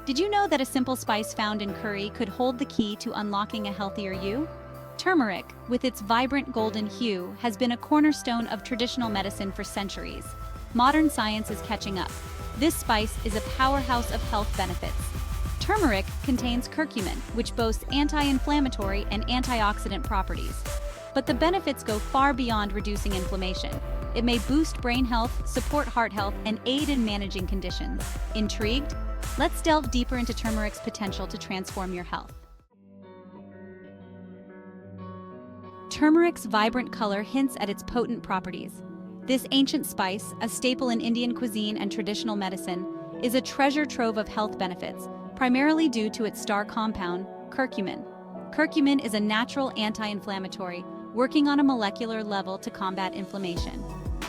Did you know that a simple spice found in curry could hold the key to unlocking a healthier you? Turmeric, with its vibrant golden hue, has been a cornerstone of traditional medicine for centuries. Modern science is catching up. This spice is a powerhouse of health benefits. Turmeric contains curcumin, which boasts anti-inflammatory and antioxidant properties. But the benefits go far beyond reducing inflammation. It may boost brain health, support heart health, and aid in managing conditions. Intrigued? Let's delve deeper into turmeric's potential to transform your health. Turmeric's vibrant color hints at its potent properties. This ancient spice, a staple in Indian cuisine and traditional medicine, is a treasure trove of health benefits, primarily due to its star compound, curcumin. Curcumin is a natural anti-inflammatory, working on a molecular level to combat inflammation.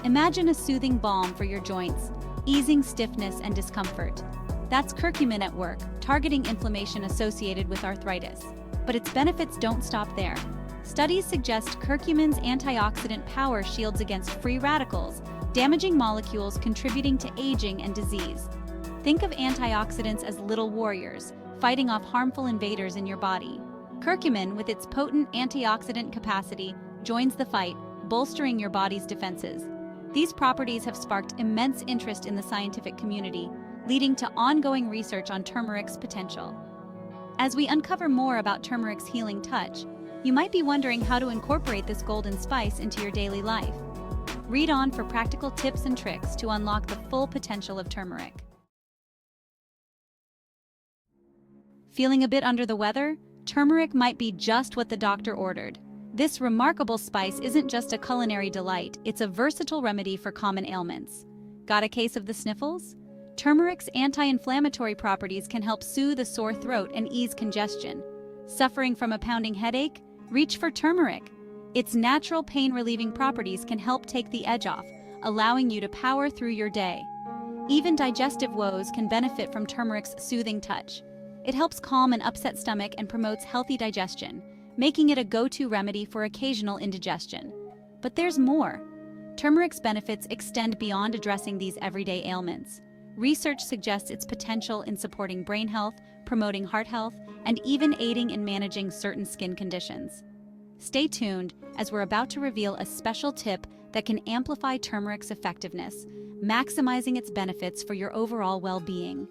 Imagine a soothing balm for your joints, easing stiffness and discomfort. That's curcumin at work, targeting inflammation associated with arthritis. But its benefits don't stop there. Studies suggest curcumin's antioxidant power shields against free radicals, damaging molecules contributing to aging and disease. Think of antioxidants as little warriors, fighting off harmful invaders in your body. Curcumin, with its potent antioxidant capacity, joins the fight, bolstering your body's defenses. These properties have sparked immense interest in the scientific community, leading to ongoing research on turmeric's potential. As we uncover more about turmeric's healing touch, you might be wondering how to incorporate this golden spice into your daily life. Read on for practical tips and tricks to unlock the full potential of turmeric. Feeling a bit under the weather? Turmeric might be just what the doctor ordered. This remarkable spice isn't just a culinary delight, it's a versatile remedy for common ailments. Got a case of the sniffles? Turmeric's anti-inflammatory properties can help soothe a sore throat and ease congestion. Suffering from a pounding headache? Reach for turmeric. Its natural pain-relieving properties can help take the edge off, allowing you to power through your day. Even digestive woes can benefit from turmeric's soothing touch. It helps calm an upset stomach and promotes healthy digestion, making it a go-to remedy for occasional indigestion. But there's more. Turmeric's benefits extend beyond addressing these everyday ailments. Research suggests its potential in supporting brain health, promoting heart health, and even aiding in managing certain skin conditions. Stay tuned, as we're about to reveal a special tip that can amplify turmeric's effectiveness, maximizing its benefits for your overall well-being.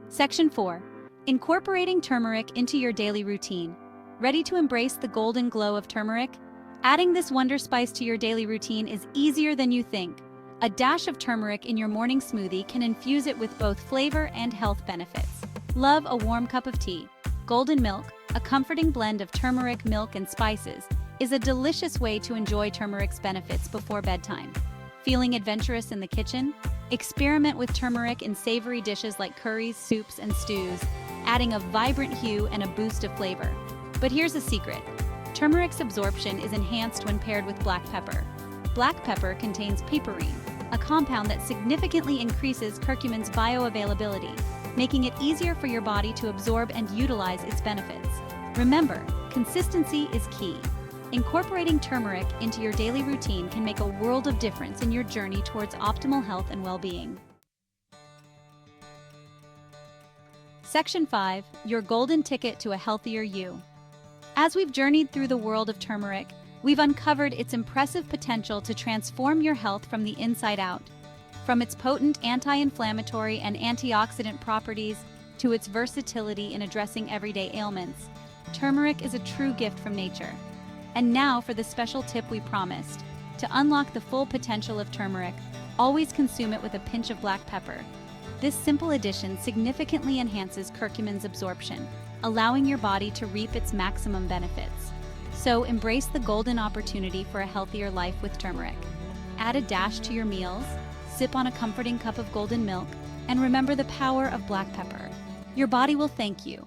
Section 4. Incorporating turmeric into your daily routine. Ready to embrace the golden glow of turmeric? Adding this wonder spice to your daily routine is easier than you think. A dash of turmeric in your morning smoothie can infuse it with both flavor and health benefits. Love a warm cup of tea. Golden milk, a comforting blend of turmeric, milk, and spices, is a delicious way to enjoy turmeric's benefits before bedtime. Feeling adventurous in the kitchen? Experiment with turmeric in savory dishes like curries, soups, and stews, adding a vibrant hue and a boost of flavor. But here's a secret. Turmeric's absorption is enhanced when paired with black pepper. Black pepper contains piperine, a compound that significantly increases curcumin's bioavailability, making it easier for your body to absorb and utilize its benefits. Remember, consistency is key. Incorporating turmeric into your daily routine can make a world of difference in your journey towards optimal health and well-being. Section 5. Your golden ticket to a healthier you. As we've journeyed through the world of turmeric, we've uncovered its impressive potential to transform your health from the inside out. From its potent anti-inflammatory and antioxidant properties to its versatility in addressing everyday ailments, turmeric is a true gift from nature. And now for the special tip we promised. To unlock the full potential of turmeric, always consume it with a pinch of black pepper. This simple addition significantly enhances curcumin's absorption, allowing your body to reap its maximum benefits. So embrace the golden opportunity for a healthier life with turmeric. Add a dash to your meals, sip on a comforting cup of golden milk, and remember the power of black pepper. Your body will thank you.